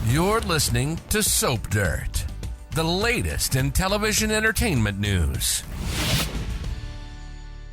You're listening to Soap Dirt, the latest in television entertainment news.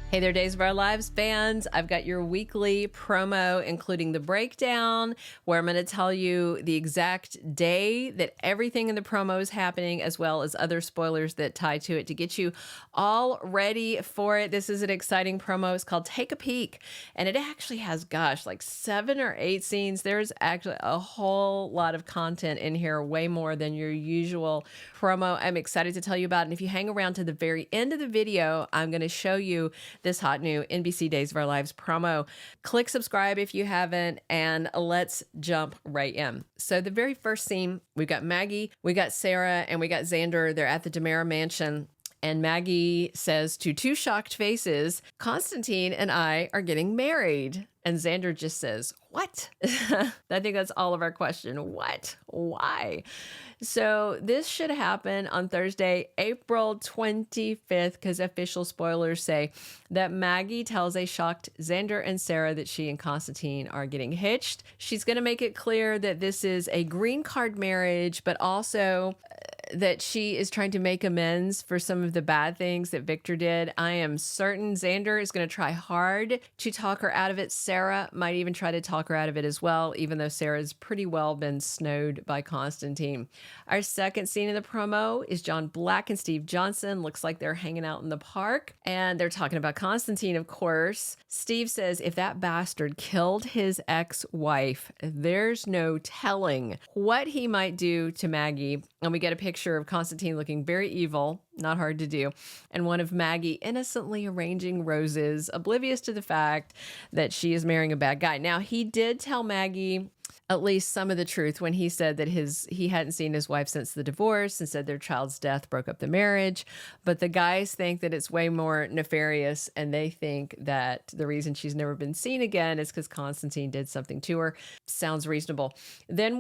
Hey there, Days of Our Lives fans. I've got your weekly promo, including the breakdown, where I'm going to tell you the exact day that everything in the promo is happening, as well as other spoilers that tie to it to get you all ready for it. This is an exciting promo. It's called Take a Peek, and it actually has, like 7 or 8 scenes. There's actually a whole lot of content in here, way more than your usual promo. I'm excited to tell you about it. And if you hang around to the very end of the video, I'm going to show you this hot new NBC Days of Our Lives promo. Click subscribe if you haven't, and let's jump right in. So the very first scene, we've got Maggie, we got Sarah, and we got Xander. They're at the DiMera mansion. And Maggie says to 2 shocked faces, Constantine and I are getting married. And Xander just says, what? I think that's all of our question. What? Why? So this should happen on Thursday, April 25th, because official spoilers say that Maggie tells a shocked Xander and Sarah that she and Constantine are getting hitched. She's going to make it clear that this is a green card marriage, but also that she is trying to make amends for some of the bad things that Victor did. I am certain Xander is going to try hard to talk her out of it. Sarah might even try to talk her out of it as well, even though Sarah's pretty well been snowed by Constantine. Our second scene in the promo is John Black and Steve Johnson. Looks like they're hanging out in the park, and they're talking about Constantine, of course. Steve says if that bastard killed his ex-wife, there's no telling what he might do to Maggie. And we get a picture of Constantine looking very evil, not hard to do, and one of Maggie innocently arranging roses, oblivious to the fact that she is marrying a bad guy. Now, he did tell Maggie at least some of the truth when he said that he hadn't seen his wife since the divorce and said their child's death broke up the marriage. But the guys think that it's way more nefarious, and they think that the reason she's never been seen again is because Constantine did something to her. Sounds reasonable. Then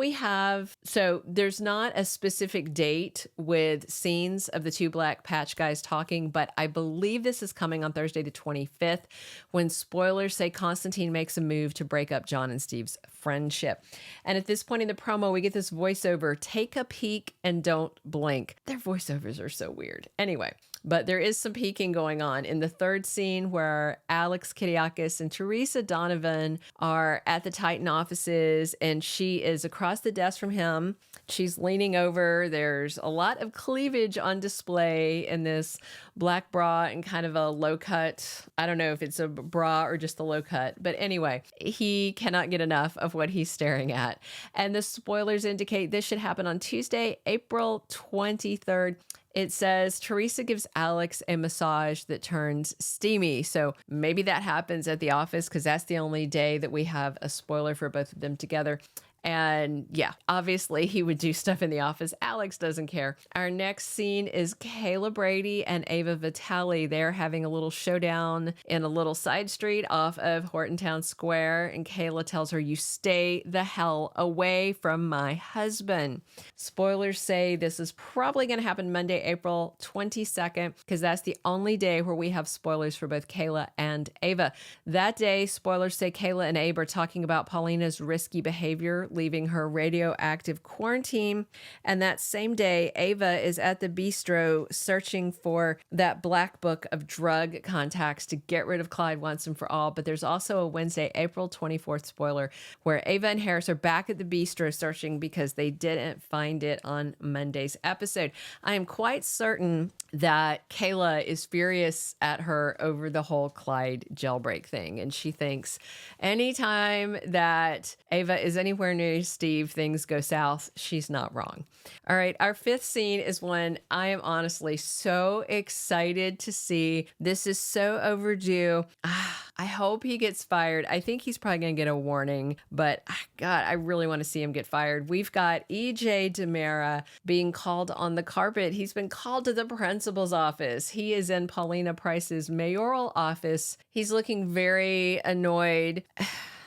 so there's not a specific date with scenes of the 2 black patch guys talking, but I believe this is coming on Thursday the 25th, when spoilers say Constantine makes a move to break up John and Steve's friendship. And at this point in the promo, we get this voiceover, take a peek and don't blink. Their voiceovers are so weird. Anyway, but there is some peeking going on in the third scene where Alex Kiriakis and Theresa Donovan are at the Titan offices, and she is across the desk from him. She's leaning over. There's a lot of cleavage on display in this black bra and kind of a low cut. I don't know if it's a bra or just a low cut, but anyway, he cannot get enough of what he's staring at. And the spoilers indicate this should happen on Tuesday, April 23rd. It says Theresa gives Alex a massage that turns steamy. So maybe that happens at the office, because that's the only day that we have a spoiler for both of them together. And yeah, obviously he would do stuff in the office. Alex doesn't care. Our next scene is Kayla Brady and Ava Vitali. They're having a little showdown in a little side street off of Horton Town Square. And Kayla tells her, you stay the hell away from my husband. Spoilers say this is probably going to happen Monday, April 22nd, because that's the only day where we have spoilers for both Kayla and Ava. That day, spoilers say Kayla and Ava are talking about Paulina's risky behavior, leaving her radioactive quarantine. And that same day, Ava is at the bistro searching for that black book of drug contacts to get rid of Clyde once and for all. But there's also a Wednesday, April 24th spoiler where Ava and Harris are back at the bistro searching because they didn't find it on Monday's episode. I am quite certain that Kayla is furious at her over the whole Clyde jailbreak thing. And she thinks anytime that Ava is anywhere near Steve, things go south. She's not wrong. All right. Our fifth scene is one I am honestly so excited to see. This is so overdue. I hope he gets fired. I think he's probably going to get a warning, but God, I really want to see him get fired. We've got EJ DiMera being called on the carpet. He's been called to the principal's office. He is in Paulina Price's mayoral office. He's looking very annoyed.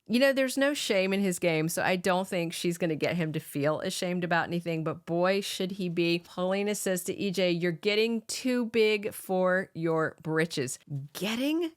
there's no shame in his game, so I don't think she's going to get him to feel ashamed about anything, but boy, should he be. Paulina says to EJ, you're getting too big for your britches. Getting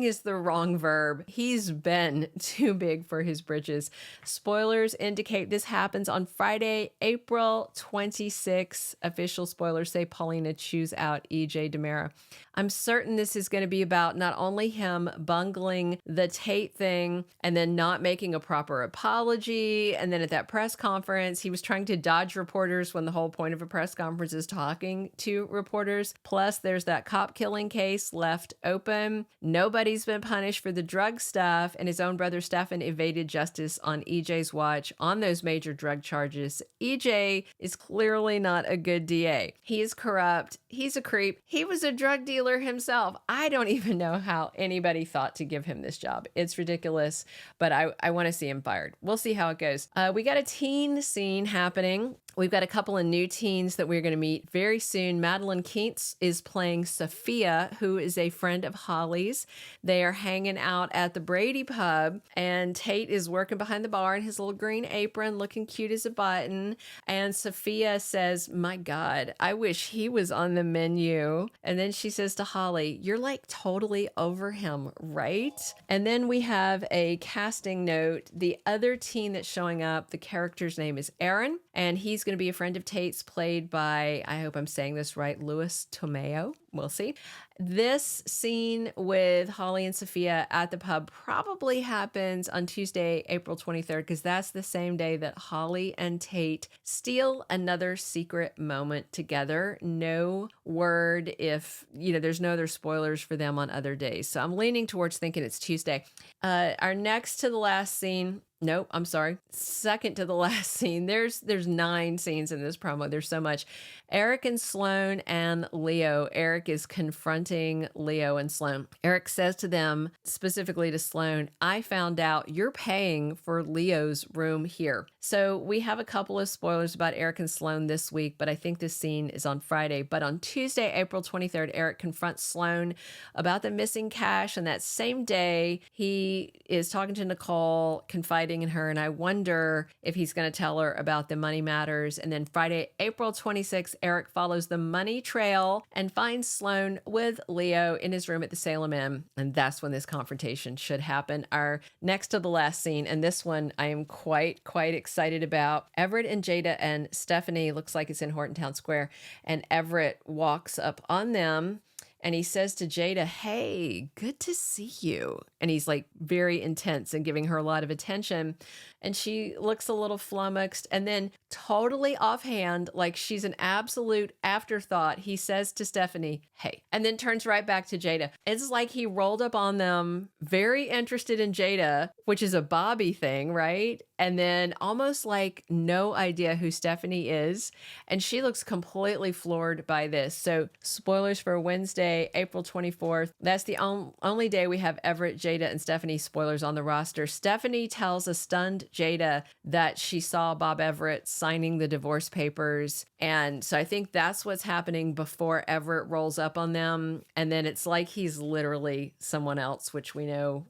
is the wrong verb. He's been too big for his britches. Spoilers indicate this happens on Friday, April 26th. Official spoilers say Paulina chews out EJ DiMera. I'm certain this is going to be about not only him bungling the Tate thing and then not making a proper apology. And then at that press conference, he was trying to dodge reporters when the whole point of a press conference is talking to reporters. Plus, there's that cop killing case left open. Nobody's been punished for the drug stuff. And his own brother, Stefan, evaded justice on EJ's watch on those major drug charges. EJ is clearly not a good DA. He is corrupt. He's a creep. He was a drug dealer himself. I don't even know how anybody thought to give him this job. It's ridiculous, but I want to see him fired. We'll see how it goes. We got a teen scene happening. We've got a couple of new teens that we're going to meet very soon. Madeline Keats is playing Sophia, who is a friend of Holly's. They are hanging out at the Brady pub, and Tate is working behind the bar in his little green apron, looking cute as a button. And Sophia says, my God, I wish he was on the menu. And then she says to Holly, you're like totally over him, right? And then we have a casting note. The other teen that's showing up, the character's name is Aaron, and he's going to be a friend of Tate's, played by, I hope I'm saying this right, Louis Tomeo. We'll see. This scene with Holly and Sophia at the pub probably happens on Tuesday, April 23rd, because that's the same day that Holly and Tate steal another secret moment together. No word if, there's no other spoilers for them on other days. So I'm leaning towards thinking it's Tuesday. Our next to the last scene, nope, I'm sorry. Second to the last scene. There's 9 scenes in this promo. There's so much. Eric and Sloan and Leo. Eric is confronting Leo and Sloan. Eric says to them, specifically to Sloan, I found out you're paying for Leo's room here. So we have a couple of spoilers about Eric and Sloan this week, but I think this scene is on Friday. But on Tuesday, April 23rd, Eric confronts Sloan about the missing cash. And that same day, he is talking to Nicole, confiding in her, and I wonder if he's going to tell her about the money matters. And then Friday, April 26th, Eric follows the money trail and finds Sloan with Leo in his room at the Salem Inn, and that's when this confrontation should happen. Our next to the last scene, and this one I am quite excited about. Everett and Jada and Stephanie, looks like it's in Horton Town Square, and Everett walks up on them and he says to Jada, hey, good to see you. And he's like very intense and giving her a lot of attention. And she looks a little flummoxed, and then totally offhand, like she's an absolute afterthought, he says to Stephanie, hey, and then turns right back to Jada. It's like he rolled up on them, very interested in Jada, which is a Bobby thing, right? And then almost like no idea who Stephanie is. And she looks completely floored by this. So spoilers for Wednesday, April 24th. That's the only day we have Everett, Jada, and Stephanie spoilers on the roster. Stephanie tells a stunned Jada that she saw Bob Everett signing the divorce papers. And so I think that's what's happening before Everett rolls up on them. And then it's like he's literally someone else, which we know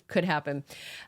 could happen.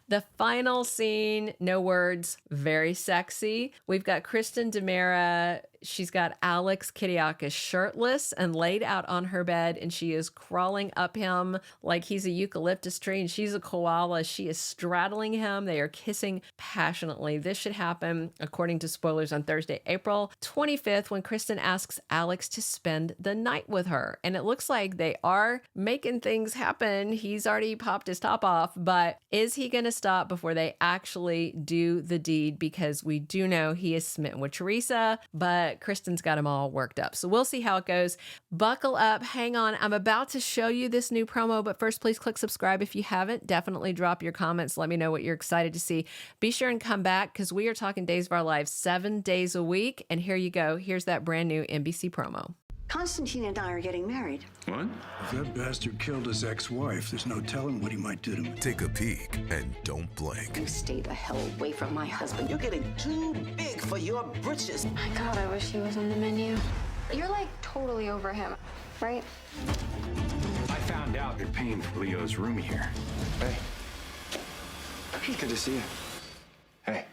The final scene, no words, very sexy. We've got Kristen DiMera. She's got Alex Kiriakis shirtless and laid out on her bed, and she is crawling up him like he's a eucalyptus tree and she's a koala. She is straddling him. They are kissing passionately. This should happen, according to spoilers, on Thursday, April 25th, when Kristen asks Alex to spend the night with her. And it looks like they are making things happen. He's already popped his top off, but is he going to stop before they actually do the deed? Because we do know he is smitten with Theresa, but Kristen's got him all worked up. So we'll see how it goes. Buckle up. Hang on. I'm about to show you this new promo, but first, please click subscribe if you haven't. Definitely drop your comments. Let me know what you're excited to see. Be sure and come back, because we are talking Days of Our Lives 7 days a week. And here you go. Here's that brand new NBC promo. Constantine and I are getting married. What? If that bastard killed his ex-wife, there's no telling what he might do to me. Take a peek and don't blink. You stay the hell away from my husband. You're getting too big for your britches. My God, I wish he was on the menu. You're like totally over him, right? I found out you're paying for Leo's room here. Hey. Good to see you. Hey.